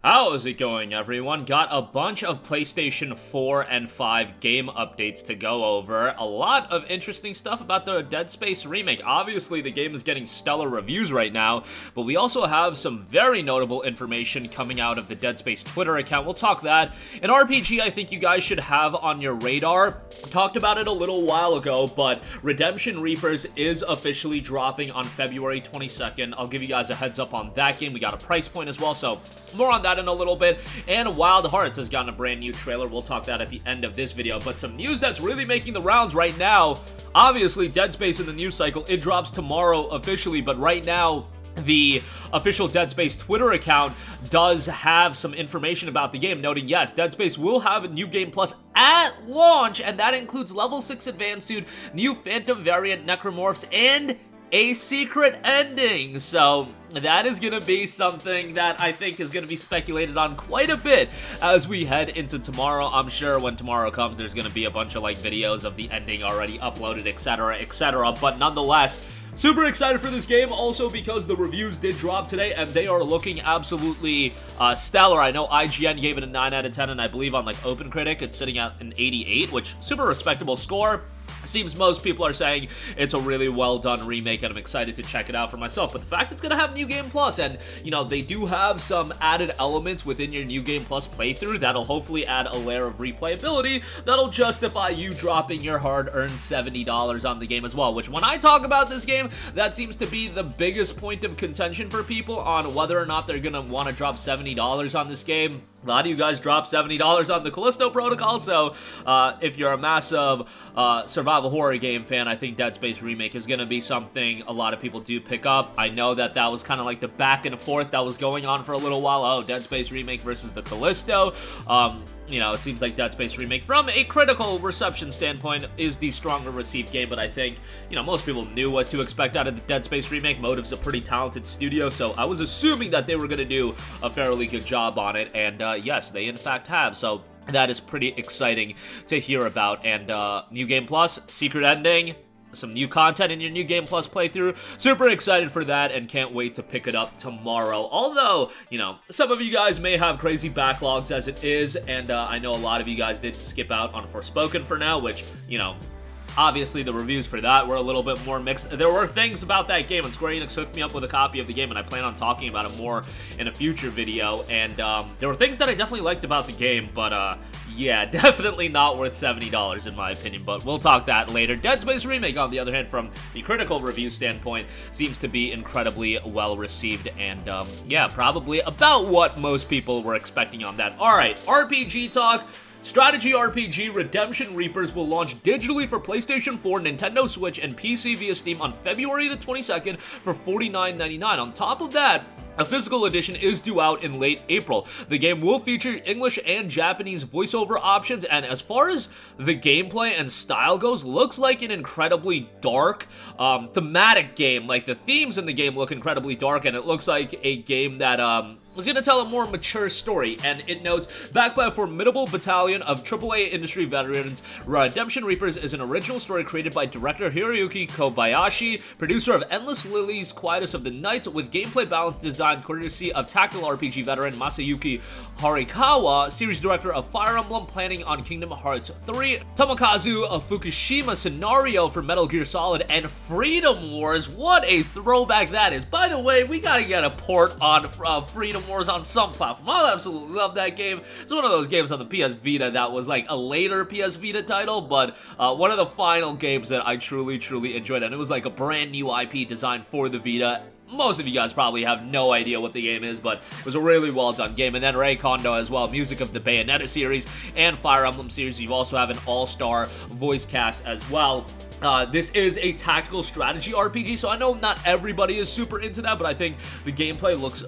How's it going, everyone? Got a bunch of PlayStation 4 and 5 game updates to go over. A lot of interesting stuff about the Dead Space remake. Obviously, the game is getting stellar reviews right now, but we also have some very notable information coming out of the Dead Space Twitter account. We'll talk that. An RPG I think you guys should have on your radar. Talked about it a little while ago, but Redemption Reapers is officially dropping on February 22nd. I'll give you guys a heads up on that game. We got a price point as well, so more on that in a little bit. And Wild Hearts has gotten a brand new trailer. We'll talk that at the end of this video. But some news that's really making the rounds right now. Obviously, Dead Space in the news cycle, it drops tomorrow officially, but right now, the official Dead Space Twitter account does have some information about the game, noting, yes, Dead Space will have a new game plus at launch, and that includes level 6 advanced suit, new Phantom variant necromorphs, and a secret ending. So that is going to be something that I think is going to be speculated on quite a bit as we head into tomorrow. I'm sure when tomorrow comes, there's going to be a bunch of videos of the ending already uploaded, etc., etc. But nonetheless, super excited for this game, also because the reviews did drop today, and they are looking absolutely stellar. I know IGN gave it a 9 out of 10, and I believe on OpenCritic, it's sitting at an 88, which super respectable score. Seems most people are saying it's a really well done remake, and I'm excited to check it out for myself. But the fact it's gonna have New Game Plus, and you know, they do have some added elements within your New Game Plus playthrough that'll hopefully add a layer of replayability that'll justify you dropping your hard-earned $70 on the game as well, which when I talk about this game, that seems to be the biggest point of contention for people on whether or not they're gonna want to drop $70 on this game. A lot of you guys dropped $70 on the Callisto Protocol, so if you're a massive survival horror game fan, I think Dead Space Remake is going to be something a lot of people do pick up. I know that was kind of like the back and forth that was going on for a little while. Oh, Dead Space Remake versus the Callisto. You know, it seems like Dead Space Remake, from a critical reception standpoint, is the stronger received game, but I think, you know, most people knew what to expect out of the Dead Space Remake. Motive's a pretty talented studio, so I was assuming that they were going to do a fairly good job on it, and yes, they in fact have, so that is pretty exciting to hear about. And New Game Plus, secret ending, some new content in your New Game Plus playthrough. Super excited for that and can't wait to pick it up tomorrow. Although, you know, some of you guys may have crazy backlogs as it is, and I know a lot of you guys did skip out on Forspoken for now, which, you know, obviously the reviews for that were a little bit more mixed. There were things about that game, and Square Enix hooked me up with a copy of the game, and I plan on talking about it more in a future video, and there were things that I definitely liked about the game, but yeah, definitely not worth $70 in my opinion, but we'll talk that later. Dead Space Remake, on the other hand, from the critical review standpoint, seems to be incredibly well received, and yeah, probably about what most people were expecting on that. Alright, RPG talk. Strategy RPG Redemption Reapers will launch digitally for PlayStation 4, Nintendo Switch, and PC via Steam on February the 22nd for $49.99. On top of that, a physical edition is due out in late April. The game will feature English and Japanese voiceover options, and as far as the gameplay and style goes, looks like an incredibly dark, thematic game. Like, the themes in the game look incredibly dark, and it looks like a game that, was going to tell a more mature story, and it notes, backed by a formidable battalion of AAA industry veterans, Redemption Reapers is an original story created by director Hiroyuki Kobayashi, producer of Endless Lilies, Quietus of the Night, with gameplay balance design courtesy of tactical RPG veteran Masayuki Horikawa, series director of Fire Emblem, planning on Kingdom Hearts 3, Tomokazu of Fukushima scenario for Metal Gear Solid, and Freedom Wars. What a throwback that is. By the way, we gotta get a port on Freedom Wars on some platform. I absolutely love that game. It's one of those games on the PS Vita that was like a later PS Vita title, but one of the final games that I truly enjoyed, and it was like a brand new IP designed for the Vita. Most of you guys probably have no idea what the game is, but it was a really well done game. And then Ray Kondo as well, music of the Bayonetta series and Fire Emblem series. You also have an all-star voice cast as well. This is a tactical strategy RPG, so I know not everybody is super into that, but I think the gameplay looks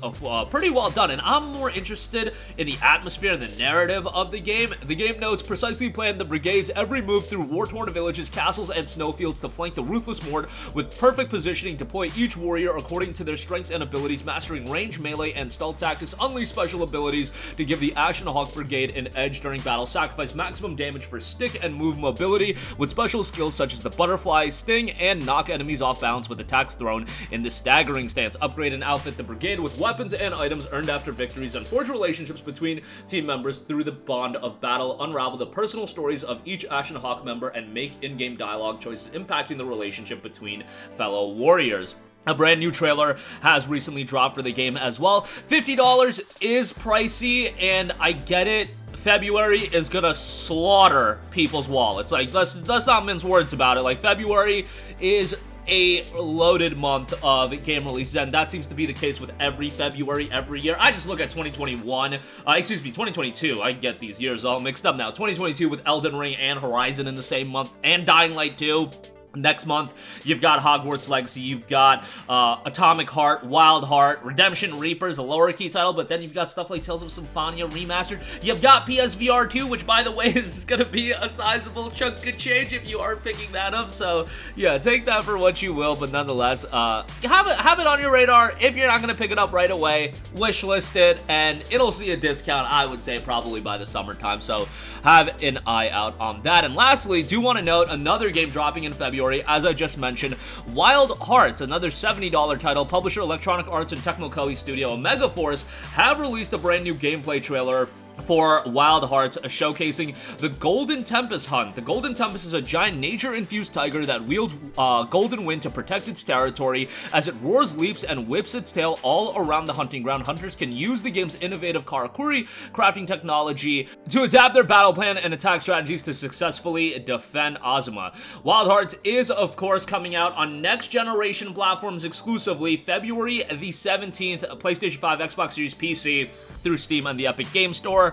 pretty well done, and I'm more interested in the atmosphere and the narrative of the game. The game notes, precisely plan the brigade's every move through war-torn villages, castles, and snowfields to flank the ruthless Mord with perfect positioning, deploy each warrior according to their strengths and abilities, mastering range, melee, and stealth tactics, unleash special abilities to give the Ashen Hawk Brigade an edge during battle, sacrifice maximum damage for stick and move mobility with special skills such as the butterfly, sting, and knock enemies off balance with attacks thrown in the staggering stance. Upgrade and outfit the brigade with weapons and items earned after victories, and forge relationships between team members through the bond of battle. Unravel the personal stories of each Ashen Hawk member and make in-game dialogue choices impacting the relationship between fellow warriors. A brand new trailer has recently dropped for the game as well. $50 is pricey, and I get it. February is gonna slaughter people's wallets. Like, let's not mince words about it. Like, February is a loaded month of game releases, and that seems to be the case with every February every year. I just look at 2022. I get these years all mixed up now. 2022 with Elden Ring and Horizon in the same month, and Dying Light 2. Next month, you've got Hogwarts Legacy, you've got Atomic Heart, Wild Heart, Redemption Reapers, a lower key title, but then you've got stuff like Tales of Symphonia Remastered. You've got PSVR 2, which, by the way, is going to be a sizable chunk of change if you are picking that up. So, yeah, take that for what you will, but nonetheless, have it on your radar. If you're not going to pick it up right away, wishlist it, and it'll see a discount, I would say, probably by the summertime. So, have an eye out on that. And lastly, do want to note another game dropping in February, as I just mentioned, Wild Hearts, another $70 title. Publisher Electronic Arts and Tecmo Koei Studio Megaforce have released a brand new gameplay trailer for Wild Hearts, showcasing the Golden Tempest hunt. The Golden Tempest is a giant nature-infused tiger that wields golden wind to protect its territory. As it roars, leaps, and whips its tail all around the hunting ground, hunters can use the game's innovative Karakuri crafting technology to adapt their battle plan and attack strategies to successfully defend Azuma. Wild Hearts is, of course, coming out on next-generation platforms exclusively February the 17th, PlayStation 5, Xbox Series, PC, through Steam and the Epic Game Store.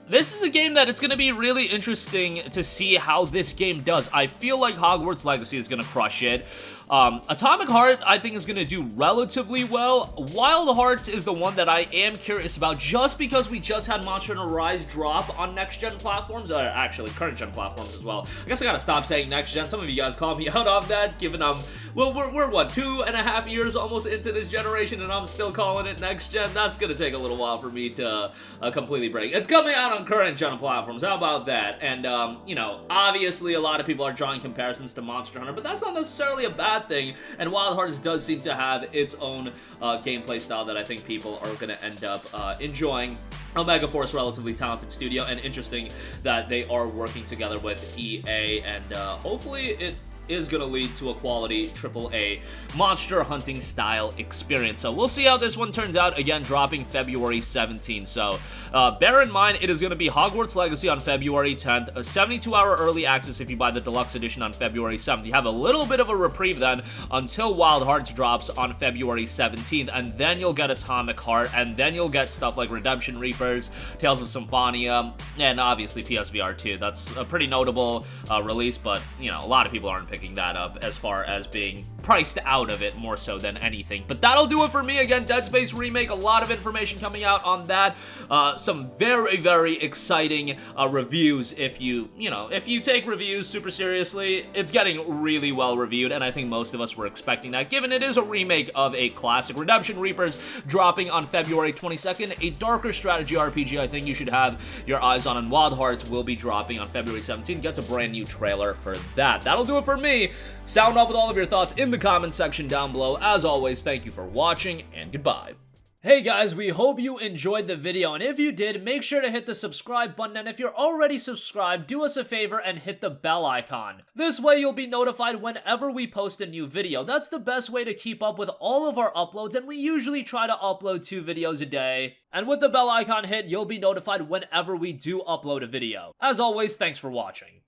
This is a game that it's going to be really interesting to see how this game does. I feel like Hogwarts Legacy is going to crush it. Atomic Heart, I think, is going to do relatively well. Wild Hearts is the one that I am curious about, just because we just had Monster Hunter Rise drop on next-gen platforms, or actually current-gen platforms as well. I guess I gotta stop saying next-gen. Some of you guys call me out on that, given well, we're what, 2.5 years almost into this generation, and I'm still calling it next-gen. That's gonna take a little while for me to completely break. It's coming out on current-gen platforms. How about that? And, you know, obviously a lot of people are drawing comparisons to Monster Hunter, but that's not necessarily a bad thing, and Wild Hearts does seem to have its own gameplay style that I think people are going to end up enjoying. Omega Force, relatively talented studio, and interesting that they are working together with EA, and hopefully it is going to lead to a quality AAA monster hunting style experience. So we'll see how this one turns out. Again, dropping February 17th. So bear in mind, it is going to be Hogwarts Legacy on February 10th, a 72-hour early access if you buy the deluxe edition on February 7th. You have a little bit of a reprieve then until Wild Hearts drops on February 17th, and then you'll get Atomic Heart, and then you'll get stuff like Redemption Reapers, Tales of Symphonia, and obviously PSVR 2. That's a pretty notable release, but, you know, a lot of people aren't picking that up as far as being priced out of it more so than anything. But that'll do it for me. Again, Dead Space Remake, a lot of information coming out on that. Some very, very exciting reviews. If you take reviews super seriously, it's getting really well reviewed, and I think most of us were expecting that, given it is a remake of a classic. Redemption Reapers dropping on February 22nd, a darker strategy RPG I think you should have your eyes on, and Wild Hearts will be dropping on February 17th. Gets a brand new trailer for that. That'll do it for me. Sound off with all of your thoughts in the comments section down below. As always, thank you for watching, and goodbye. Hey guys, we hope you enjoyed the video, and if you did, make sure to hit the subscribe button, and if you're already subscribed, do us a favor and hit the bell icon. This way you'll be notified whenever we post a new video. That's the best way to keep up with all of our uploads, and we usually try to upload 2 videos a day. And with the bell icon hit, you'll be notified whenever we do upload a video. As always, thanks for watching.